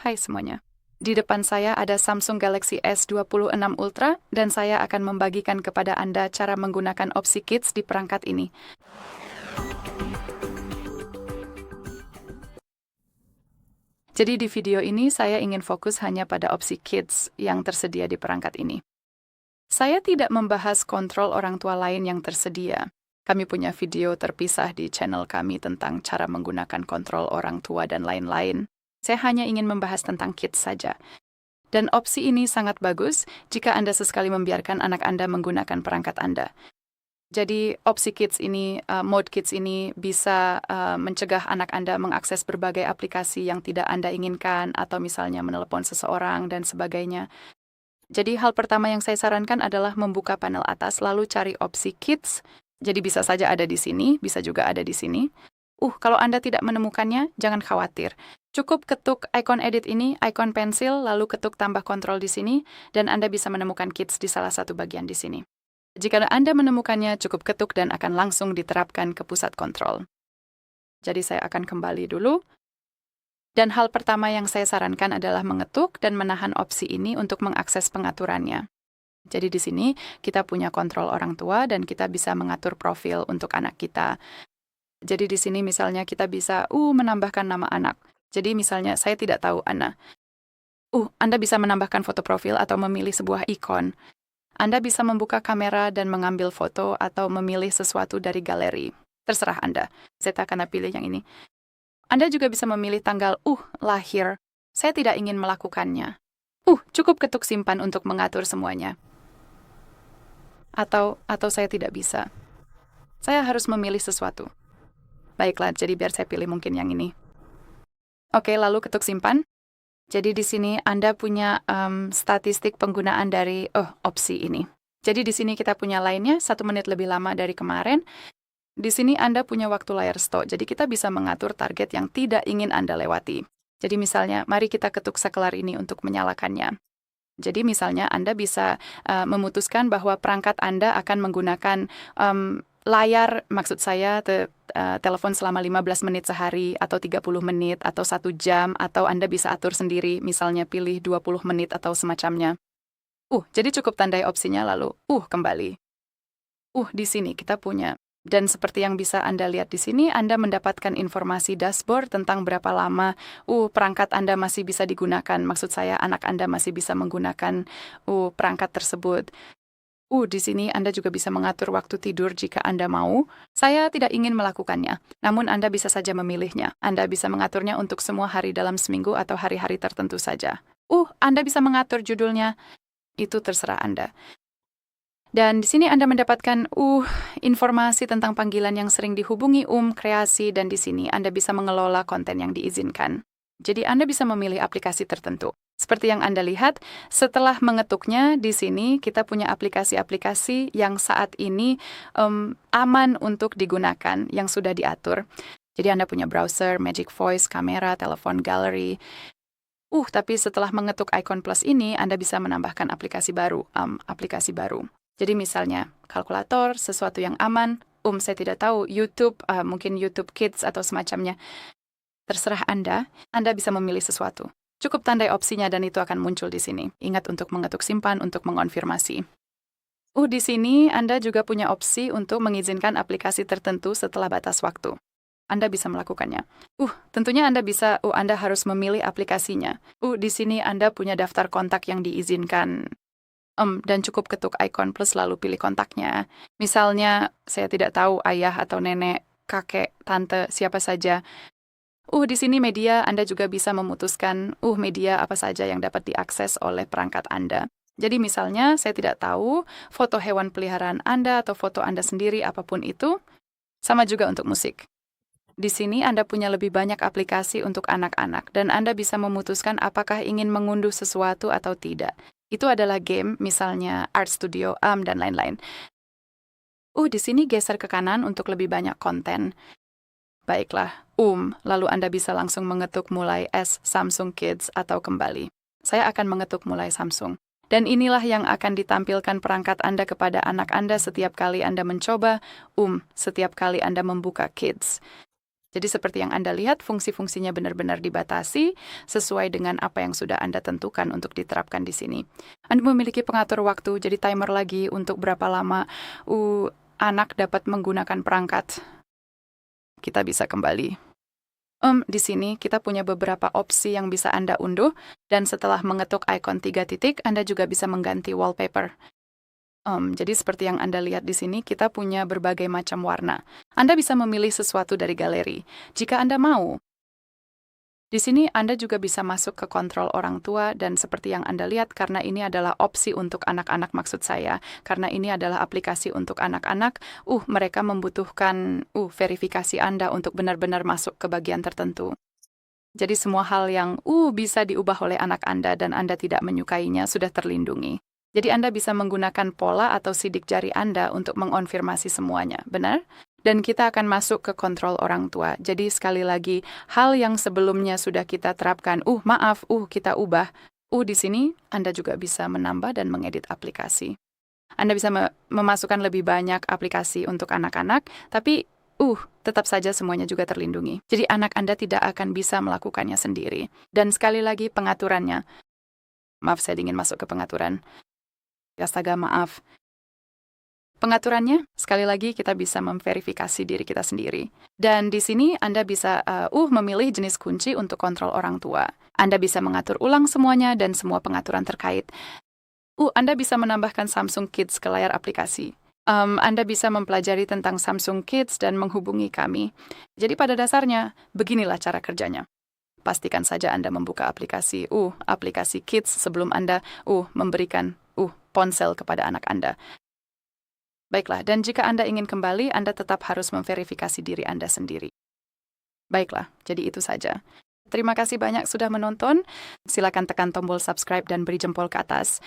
Hai semuanya. Di depan saya ada Samsung Galaxy S26 Ultra dan saya akan membagikan kepada Anda cara menggunakan opsi Kids di perangkat ini. Jadi di video ini saya ingin fokus hanya pada opsi Kids yang tersedia di perangkat ini. Saya tidak membahas kontrol orang tua lain yang tersedia. Kami punya video terpisah di channel kami tentang cara menggunakan kontrol orang tua dan lain-lain. Saya hanya ingin membahas tentang Kids saja. Dan opsi ini sangat bagus jika Anda sesekali membiarkan anak Anda menggunakan perangkat Anda. Jadi opsi Kids ini, mode Kids ini bisa mencegah anak Anda mengakses berbagai aplikasi yang tidak Anda inginkan atau misalnya menelepon seseorang dan sebagainya. Jadi hal pertama yang saya sarankan adalah membuka panel atas lalu cari opsi Kids. Jadi bisa saja ada di sini, bisa juga ada di sini. Kalau Anda tidak menemukannya, jangan khawatir. Cukup ketuk ikon edit ini, ikon pensil, lalu ketuk tambah kontrol di sini, dan Anda bisa menemukan Kids di salah satu bagian di sini. Jika Anda menemukannya, cukup ketuk dan akan langsung diterapkan ke pusat kontrol. Jadi saya akan kembali dulu. Dan hal pertama yang saya sarankan adalah mengetuk dan menahan opsi ini untuk mengakses pengaturannya. Jadi di sini kita punya kontrol orang tua dan kita bisa mengatur profil untuk anak kita. Jadi di sini misalnya kita bisa menambahkan nama anak. Jadi misalnya saya tidak tahu Ana. Anda bisa menambahkan foto profil atau memilih sebuah ikon. Anda bisa membuka kamera dan mengambil foto atau memilih sesuatu dari galeri. Terserah Anda. Saya akan pilih yang ini. Anda juga bisa memilih tanggal lahir. Saya tidak ingin melakukannya. Cukup ketuk simpan untuk mengatur semuanya. Atau saya tidak bisa. Saya harus memilih sesuatu. Baiklah, jadi biar saya pilih mungkin yang ini. Oke, lalu ketuk simpan. Jadi di sini Anda punya statistik penggunaan dari opsi ini. Jadi di sini kita punya lainnya 1 menit lebih lama dari kemarin. Di sini Anda punya waktu layar stop. Jadi kita bisa mengatur target yang tidak ingin Anda lewati. Jadi misalnya, mari kita ketuk saklar ini untuk menyalakannya. Jadi misalnya Anda bisa memutuskan bahwa perangkat Anda akan menggunakan layar, maksud saya telepon selama 15 menit sehari atau 30 menit atau 1 jam atau Anda bisa atur sendiri, misalnya pilih 20 menit atau semacamnya. Jadi cukup tandai opsinya lalu kembali. Di sini kita punya. Dan seperti yang bisa Anda lihat di sini, Anda mendapatkan informasi dashboard tentang berapa lama perangkat Anda masih bisa digunakan. Maksud saya anak Anda masih bisa menggunakan perangkat tersebut. Di sini Anda juga bisa mengatur waktu tidur jika Anda mau. Saya tidak ingin melakukannya, namun Anda bisa saja memilihnya. Anda bisa mengaturnya untuk semua hari dalam seminggu atau hari-hari tertentu saja. Anda bisa mengatur judulnya. Itu terserah Anda. Dan di sini Anda mendapatkan informasi tentang panggilan yang sering dihubungi kreasi, dan di sini Anda bisa mengelola konten yang diizinkan. Jadi Anda bisa memilih aplikasi tertentu. Seperti yang Anda lihat, setelah mengetuknya di sini kita punya aplikasi-aplikasi yang saat ini aman untuk digunakan, yang sudah diatur. Jadi Anda punya browser, Magic Voice, kamera, telepon, gallery. Tapi setelah mengetuk ikon plus ini, Anda bisa menambahkan aplikasi baru. Jadi misalnya kalkulator, sesuatu yang aman. Saya tidak tahu, YouTube, mungkin YouTube Kids atau semacamnya. Terserah Anda bisa memilih sesuatu. Cukup tandai opsinya dan itu akan muncul di sini. Ingat untuk mengetuk simpan untuk mengonfirmasi. Di sini Anda juga punya opsi untuk mengizinkan aplikasi tertentu setelah batas waktu. Anda bisa melakukannya. Tentunya Anda bisa, Anda harus memilih aplikasinya. Di sini Anda punya daftar kontak yang diizinkan. Dan cukup ketuk ikon plus lalu pilih kontaknya. Misalnya, saya tidak tahu ayah atau nenek, kakek, tante, siapa saja. Di sini media Anda juga bisa memutuskan media apa saja yang dapat diakses oleh perangkat Anda. Jadi misalnya saya tidak tahu foto hewan peliharaan Anda atau foto Anda sendiri apapun itu. Sama juga untuk musik. Di sini Anda punya lebih banyak aplikasi untuk anak-anak dan Anda bisa memutuskan apakah ingin mengunduh sesuatu atau tidak. Itu adalah game, misalnya Art Studio, dan lain-lain. Di sini geser ke kanan untuk lebih banyak konten. Baiklah, lalu Anda bisa langsung mengetuk mulai Samsung Kids atau kembali. Saya akan mengetuk mulai Samsung. Dan inilah yang akan ditampilkan perangkat Anda kepada anak Anda setiap kali Anda mencoba, setiap kali Anda membuka Kids. Jadi seperti yang Anda lihat, fungsi-fungsinya benar-benar dibatasi sesuai dengan apa yang sudah Anda tentukan untuk diterapkan di sini. Anda memiliki pengatur waktu, jadi timer lagi untuk berapa lama anak dapat menggunakan perangkat. Kita bisa kembali. Di sini kita punya beberapa opsi yang bisa Anda unduh, dan setelah mengetuk ikon 3 titik, Anda juga bisa mengganti wallpaper. Jadi seperti yang Anda lihat di sini, kita punya berbagai macam warna. Anda bisa memilih sesuatu dari galeri. Jika Anda mau, di sini Anda juga bisa masuk ke kontrol orang tua, dan seperti yang Anda lihat, karena ini adalah opsi untuk anak-anak maksud saya, karena ini adalah aplikasi untuk anak-anak, mereka membutuhkan verifikasi Anda untuk benar-benar masuk ke bagian tertentu. Jadi semua hal yang bisa diubah oleh anak Anda dan Anda tidak menyukainya sudah terlindungi. Jadi Anda bisa menggunakan pola atau sidik jari Anda untuk mengonfirmasi semuanya, benar? Dan kita akan masuk ke kontrol orang tua. Jadi sekali lagi, hal yang sebelumnya sudah kita terapkan, kita ubah. Di sini Anda juga bisa menambah dan mengedit aplikasi. Anda bisa memasukkan lebih banyak aplikasi untuk anak-anak, tapi tetap saja semuanya juga terlindungi. Jadi anak Anda tidak akan bisa melakukannya sendiri. Dan sekali lagi pengaturannya. Maaf, saya ingin masuk ke pengaturan. Astaga, maaf. Pengaturannya, sekali lagi kita bisa memverifikasi diri kita sendiri. Dan di sini Anda bisa memilih jenis kunci untuk kontrol orang tua. Anda bisa mengatur ulang semuanya dan semua pengaturan terkait. Anda bisa menambahkan Samsung Kids ke layar aplikasi. Anda bisa mempelajari tentang Samsung Kids dan menghubungi kami. Jadi pada dasarnya, beginilah cara kerjanya. Pastikan saja Anda membuka aplikasi Kids sebelum Anda memberikan ponsel kepada anak Anda. Baiklah, dan jika Anda ingin kembali, Anda tetap harus memverifikasi diri Anda sendiri. Baiklah, jadi itu saja. Terima kasih banyak sudah menonton. Silakan tekan tombol subscribe dan beri jempol ke atas.